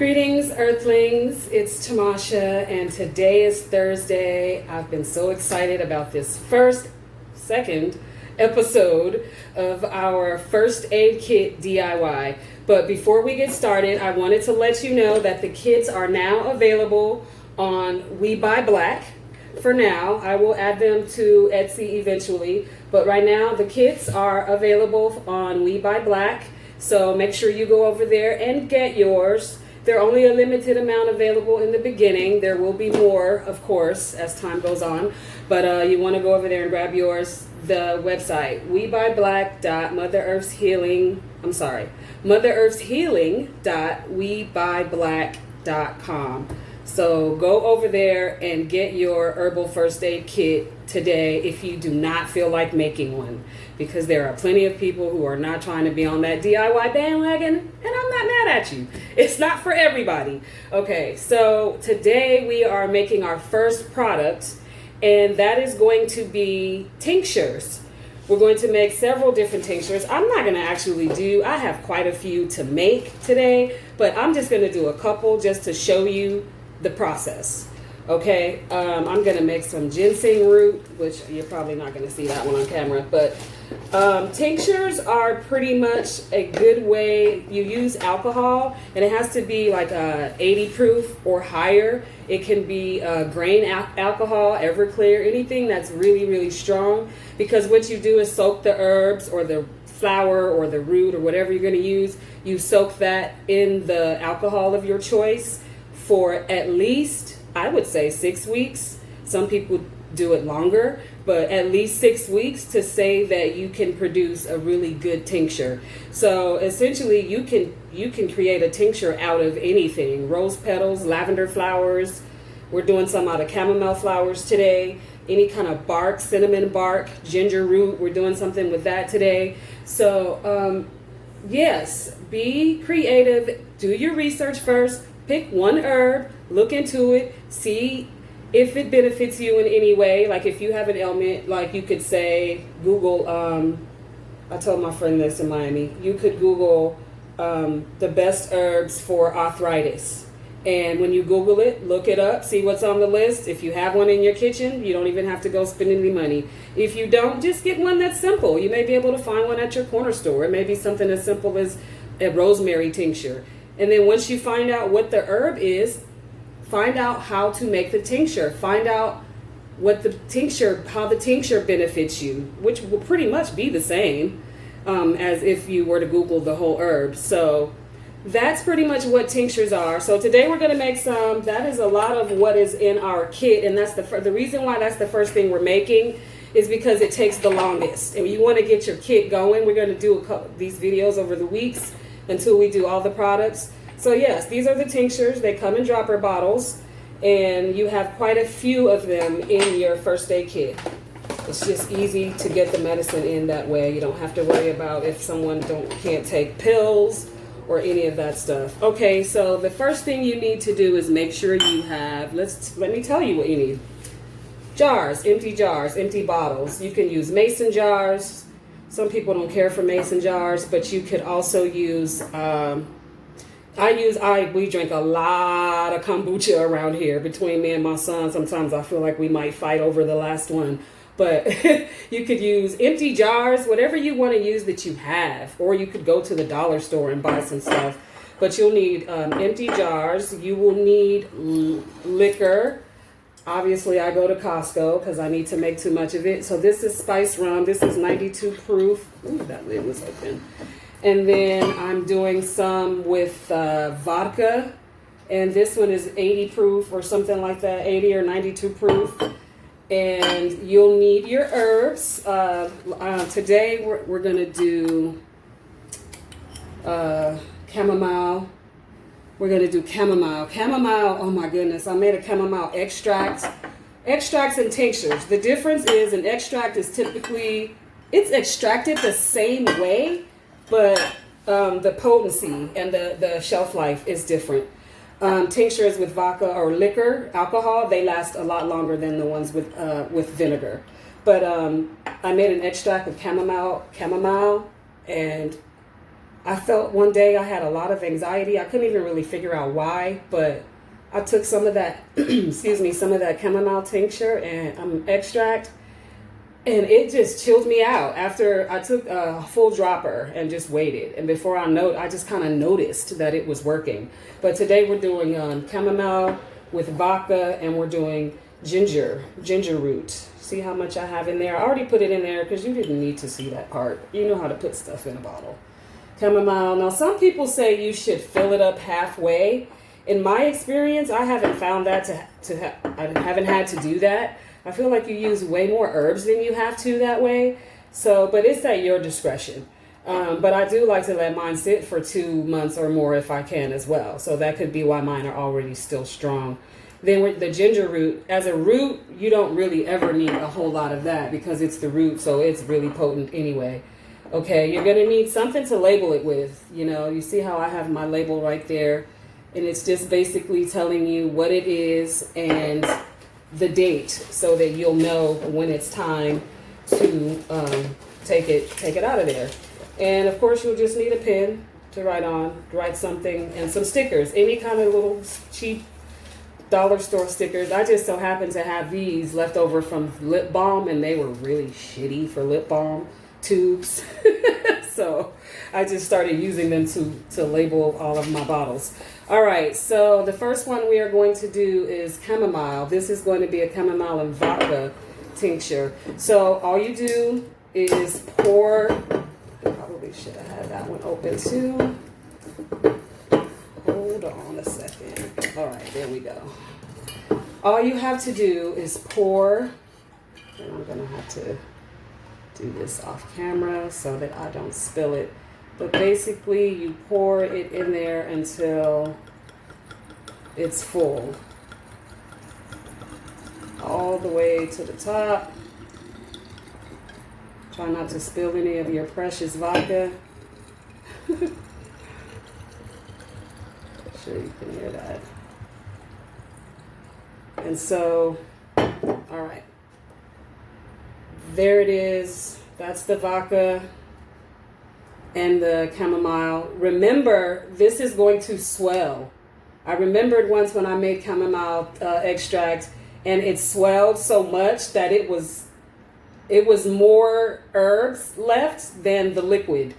Greetings, Earthlings. It's Tamasha, and today is Thursday. I've been so excited about this second episode of our first aid kit DIY. But before we get started, I wanted to let you know that the kits are now available on webuyblack. For now, I will add them to Etsy eventually, but right now the kits are available on webuyblack. So make sure you go over there and get yours. They're only a limited amount available in the beginning. There will be more, of course, as time goes on. But you want to go over there and grab yours. The website, MotherEarthsHealing.webuyblack.com. So go over there and get your herbal first aid kit today if you do not feel like making one, because there are plenty of people who are not trying to be on that DIY bandwagon, and I'm not mad at you. It's not for everybody. Okay, so today we are making our first product, and that is going to be tinctures. We're going to make several different tinctures. I'm not going to I have quite a few to make today, but I'm just going to do a couple just to show you the process. Okay, I'm gonna make some ginseng root, which you're probably not gonna see that one on camera, but tinctures are pretty much a good way. You use alcohol, and it has to be like 80 proof or higher. It can be grain alcohol, Everclear, anything that's really, really strong, because what you do is soak the herbs or the flower or the root or whatever you're gonna use. You soak that in the alcohol of your choice for at least, I would say, 6 weeks. Some people do it longer, but at least 6 weeks to say that you can produce a really good tincture. So essentially you can create a tincture out of anything. Rose petals, lavender flowers. We're doing some out of chamomile flowers today. Any kind of bark, cinnamon bark, ginger root. We're doing something with that today. So yes, be creative. Do your research first. Pick one herb, look into it, see if it benefits you in any way. Like if you have an ailment, like you could say, Google, I told my friend this in Miami, you could Google the best herbs for arthritis. And when you Google it, look it up, see what's on the list. If you have one in your kitchen, you don't even have to go spend any money. If you don't, just get one that's simple. You may be able to find one at your corner store. It may be something as simple as a rosemary tincture. And then once you find out what the herb is, find out how to make the tincture. Find out how the tincture benefits you, which will pretty much be the same as if you were to Google the whole herb. So that's pretty much what tinctures are. So today we're going to make some. That is a lot of what is in our kit, and that's the reason why that's the first thing we're making is because it takes the longest. And you want to get your kit going. We're going to do these videos over the weeks until we do all the products. So yes, these are the tinctures. They come in dropper bottles, and you have quite a few of them in your first aid kit. It's just easy to get the medicine in that way. You don't have to worry about if someone can't take pills or any of that stuff. Okay, so the first thing you need to do is make sure you have, let me tell you what you need. Jars, empty bottles. You can use mason jars. Some people don't care for mason jars, but you could also use, we drink a lot of kombucha around here between me and my son. Sometimes I feel like we might fight over the last one, but you could use empty jars, whatever you want to use that you have, or you could go to the dollar store and buy some stuff, but you'll need empty jars. You will need liquor. Obviously, I go to Costco because I need to make too much of it. So this is spiced rum. This is 92 proof. Ooh, that lid was open. And then I'm doing some with vodka. And this one is 80 proof or something like that, 80 or 92 proof. And you'll need your herbs. Today, we're going to do chamomile. We're going to do chamomile. Chamomile, oh my goodness, I made a chamomile extract. Extracts and tinctures. The difference is an extract is typically, it's extracted the same way, but the potency and the shelf life is different. Tinctures with vodka or liquor, alcohol, they last a lot longer than the ones with vinegar. But I made an extract of chamomile, and I felt one day I had a lot of anxiety. I couldn't even really figure out why, but I took some of that, excuse me, some of that chamomile tincture and extract, and it just chilled me out. After I took a full dropper and just waited, and before I just kind of noticed that it was working. But today we're doing chamomile with vodka, and we're doing ginger root. See how much I have in there? I already put it in there because you didn't need to see that part. You know how to put stuff in a bottle. Chamomile. Now, some people say you should fill it up halfway. In my experience, I haven't found that I haven't had to do that. I feel like you use way more herbs than you have to that way. So, but it's at your discretion. But I do like to let mine sit for 2 months or more if I can as well. So that could be why mine are already still strong. Then with the ginger root, as a root, you don't really ever need a whole lot of that because it's the root, so it's really potent anyway. Okay, you're gonna need something to label it with. You know, you see how I have my label right there, and it's just basically telling you what it is and the date so that you'll know when it's time to take it out of there. And of course, you'll just need a pen to write something, and some stickers, any kind of little cheap dollar store stickers. I just so happen to have these left over from lip balm, and they were really shitty for lip balm tubes. So I just started using them to label all of my bottles. All right, so the first one we are going to do is chamomile. This is going to be a chamomile and vodka tincture. So all you do is pour, probably should have had that one open too. Hold on a second. All right, there we go. All you have to do is pour, and I'm gonna have to do this off camera so that I don't spill it. But basically you pour it in there until it's full. All the way to the top. Try not to spill any of your precious vodka. Sure you can hear that. And so, all right. There it is. That's the vodka and the chamomile. Remember, this is going to swell. I remembered once when I made chamomile extract, and it swelled so much that it was more herbs left than the liquid.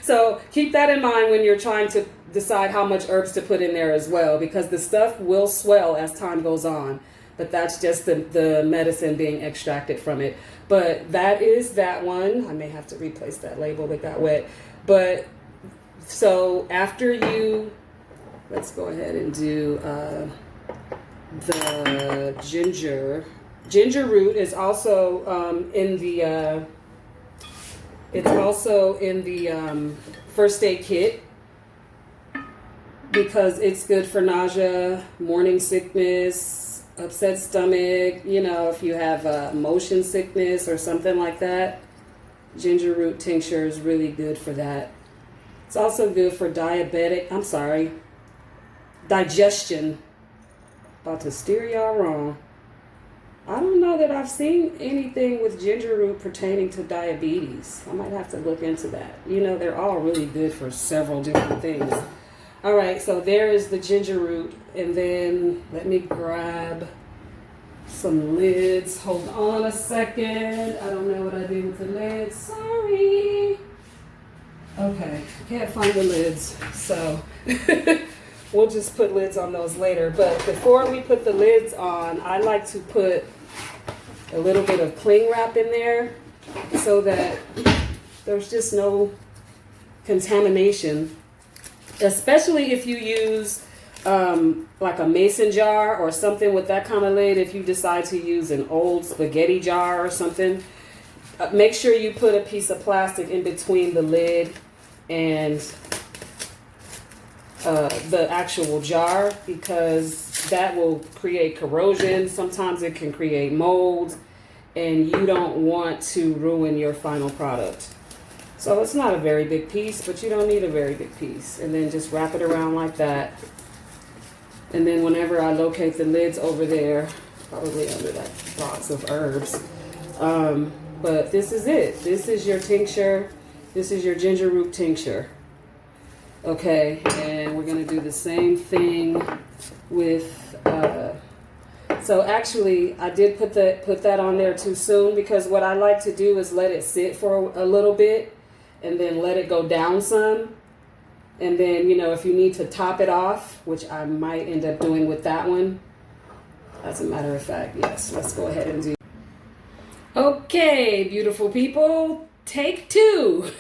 So keep that in mind when you're trying to decide how much herbs to put in there as well, because the stuff will swell as time goes on. But that's just the medicine being extracted from it. But that is that one. I may have to replace that label that got wet. But so after you, let's go ahead and do the ginger. Ginger root is also in the, it's also in the first aid kit, because it's good for nausea, morning sickness, upset stomach, you know, if you have motion sickness or something like that. Ginger root tincture is really good for that. It's also good for digestion. About to steer y'all wrong. I don't know that I've seen anything with ginger root pertaining to diabetes. I might have to look into that. You know, they're all really good for several different things. All right, so there is the ginger root. And then let me grab some lids. Hold on a second. I don't know what I did with the lids. Sorry. Okay, can't find the lids. So we'll just put lids on those later. But before we put the lids on, I like to put a little bit of cling wrap in there so that there's just no contamination. Especially if you use like a mason jar or something with that kind of lid. If you decide to use an old spaghetti jar or something, make sure you put a piece of plastic in between the lid and the actual jar, because that will create corrosion. Sometimes it can create mold, and you don't want to ruin your final product. So it's not a very big piece, but you don't need a very big piece. And then just wrap it around like that. And then whenever I locate the lids over there, probably under that box of herbs. But this is it. This is your tincture. This is your ginger root tincture. Okay, and we're going to do the same thing with, so actually I did put that on there too soon, because what I like to do is let it sit for a little bit and then let it go down some. And then, you know, if you need to top it off, which I might end up doing with that one. As a matter of fact, yes, let's go ahead and do. Okay, beautiful people, take 2.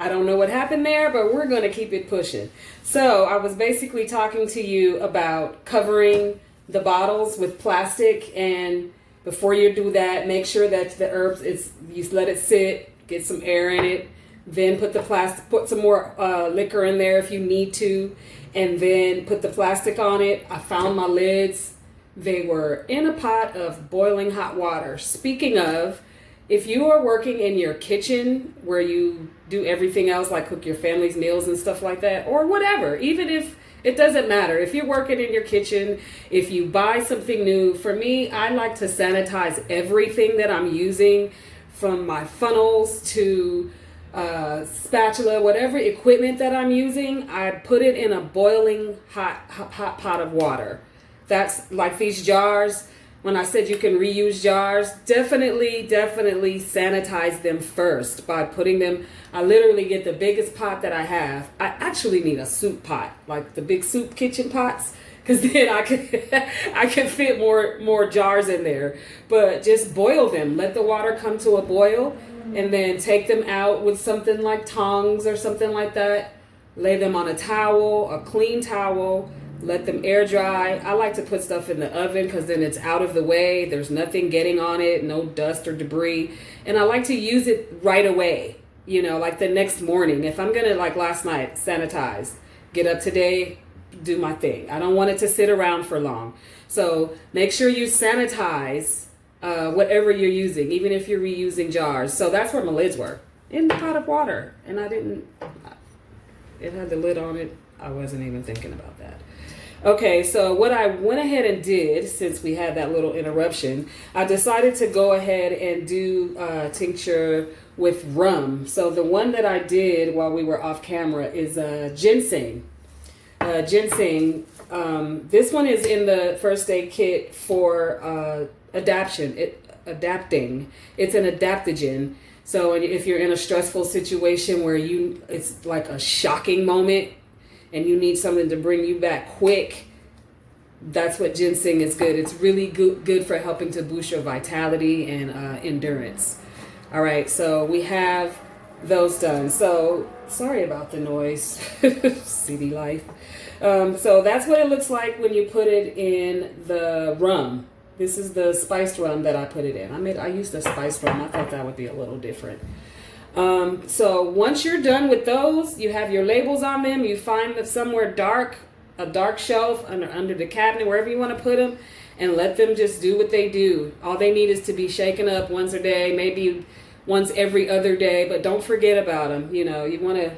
I don't know what happened there, but we're going to keep it pushing. So I was basically talking to you about covering the bottles with plastic, and before you do that, make sure that the herbs, you let it sit, get some air in it. Then put some more liquor in there if you need to, and then put the plastic on it. I found my lids. They were in a pot of boiling hot water. Speaking of, if you are working in your kitchen where you do everything else, like cook your family's meals and stuff like that, or whatever, even if it doesn't matter, if you're working in your kitchen, if you buy something new, for me, I like to sanitize everything that I'm using, from my funnels to spatula, whatever equipment that I'm using. I put it in a boiling hot pot of water. That's like these jars. When I said you can reuse jars, definitely sanitize them first by putting them. I literally get the biggest pot that I have. I actually need a soup pot, like the big soup kitchen pots, because then I can fit more jars in there. But just boil them. Let the water come to a boil, and then take them out with something like tongs or something like that. Lay them on a towel, a clean towel. Let them air dry. I like to put stuff in the oven because then it's out of the way. There's nothing getting on it, no dust or debris. And I like to use it right away, you know, like the next morning. If I'm going to, like last night, sanitize, get up today, do my thing. I don't want it to sit around for long. So make sure you sanitize whatever you're using, even if you're reusing jars. So that's where my lids were, in the pot of water. And it had the lid on it. I wasn't even thinking about that. Okay, so what I went ahead and did, since we had that little interruption, I decided to go ahead and do tincture with rum. So the one that I did while we were off camera is ginseng. Ginseng. This one is in the first aid kit for adapting. It's an adaptogen. So if you're in a stressful situation where it's like a shocking moment and you need something to bring you back quick, that's what ginseng is good. It's really good for helping to boost your vitality and endurance. All right, so we have those done. So sorry about the noise, city life. So that's what it looks like when you put it in the rum. This is the spiced rum that I put it in. I used the spiced rum. I thought that would be a little different. So once you're done with those, you have your labels on them. You find them somewhere dark, a dark shelf under the cabinet, wherever you want to put them, and let them just do what they do. All they need is to be shaken up once a day, maybe once every other day, but don't forget about them. You know, you want to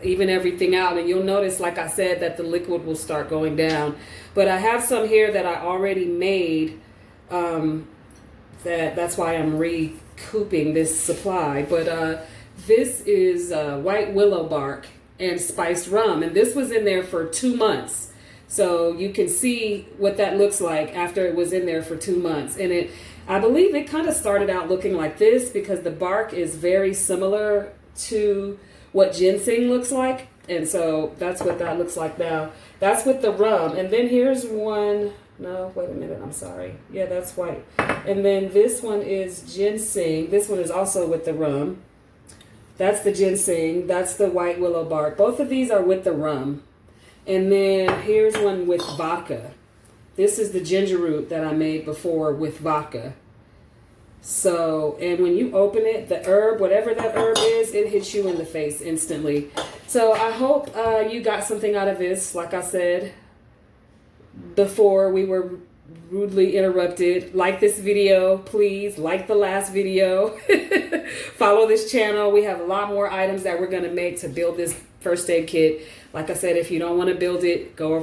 even everything out, and you'll notice, like I said, that the liquid will start going down. But I have some here that I already made. That's why I'm recouping this supply. But this is white willow bark and spiced rum, and this was in there for 2 months. So you can see what that looks like after it was in there for 2 months. And I believe it kind of started out looking like this because the bark is very similar to what ginseng looks like. And so that's what that looks like now. That's with the rum. And then here's one. No, wait a minute. I'm sorry. Yeah, that's white. And then this one is ginseng. This one is also with the rum. That's the ginseng. That's the white willow bark. Both of these are with the rum. And then here's one with vodka. This is the ginger root that I made before with vodka. So, and when you open it, the herb, whatever that herb is, it hits you in the face instantly. So I hope you got something out of this. Like I said before, we were rudely interrupted. Like this video, please. Like the last video. Follow this channel. We have a lot more items that we're going to make to build this first aid kit. Like I said, if you don't want to build it, go over